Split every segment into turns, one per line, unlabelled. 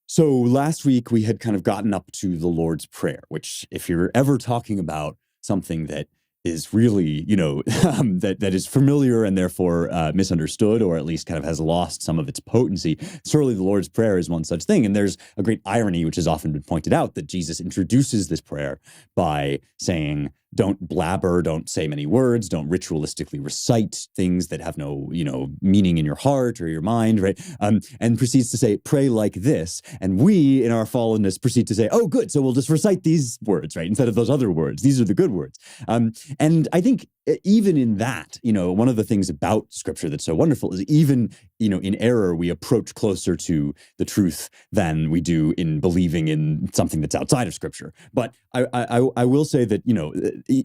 So last week we had kind of gotten up to the Lord's Prayer, which if you're ever talking about something that is really, that is familiar and therefore misunderstood, or at least kind of has lost some of its potency, surely the Lord's Prayer is one such thing. And there's a great irony, which has often been pointed out, that Jesus introduces this prayer by saying, don't blabber, don't say many words, don't ritualistically recite things that have no, meaning in your heart or your mind, right? And proceeds to say, pray like this. And we, in our fallenness, proceed to say, oh, good, so we'll just recite these words, right? Instead of those other words. These are the good words. And I think even in that, one of the things about Scripture that's so wonderful is even, in error, we approach closer to the truth than we do in believing in something that's outside of Scripture. But I will say that,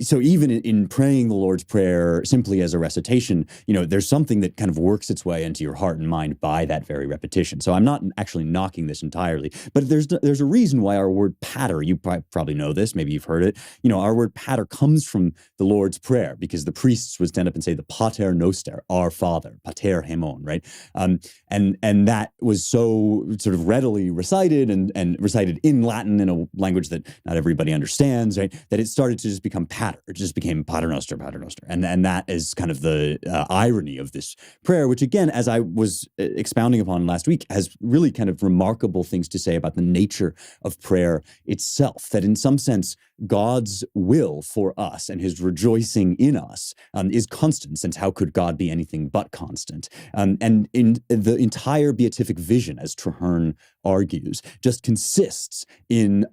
so even in praying the Lord's Prayer simply as a recitation, there's something that kind of works its way into your heart and mind by that very repetition. So I'm not actually knocking this entirely, but there's a reason why our word pater, you probably know this, maybe you've heard it, our word pater comes from the Lord's Prayer, because the priests would stand up and say the pater noster, our Father, pater hemon, right? And that was so sort of readily recited and recited in Latin, in a language that not everybody understands, right? That it started to just become pater. It just became pater noster, pater noster. And that is kind of the irony of this prayer, which again, as I was expounding upon last week, has really kind of remarkable things to say about the nature of prayer itself, that in some sense, God's will for us and his rejoicing in us is constant, since how could God be anything but constant? And in the entire beatific vision, as Traherne argues, just consists in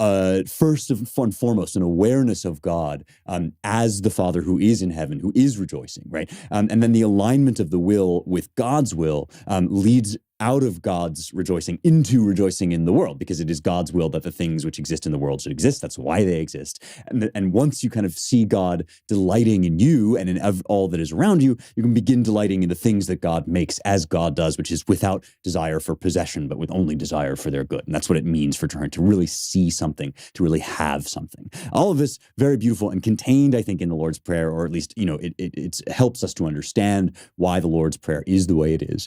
first and foremost an awareness of God as the Father who is in heaven, who is rejoicing, right? And then the alignment of the will with God's will leads out of God's rejoicing into rejoicing in the world, because it is God's will that the things which exist in the world should exist. That's why they exist. And once you kind of see God delighting in you and in all that is around you, you can begin delighting in the things that God makes as God does, which is without desire for possession, but with only desire for their good. And that's what it means for trying to really see something, to really have something. All of this very beautiful and contained, I think, in the Lord's Prayer, or at least, it helps us to understand why the Lord's Prayer is the way it is.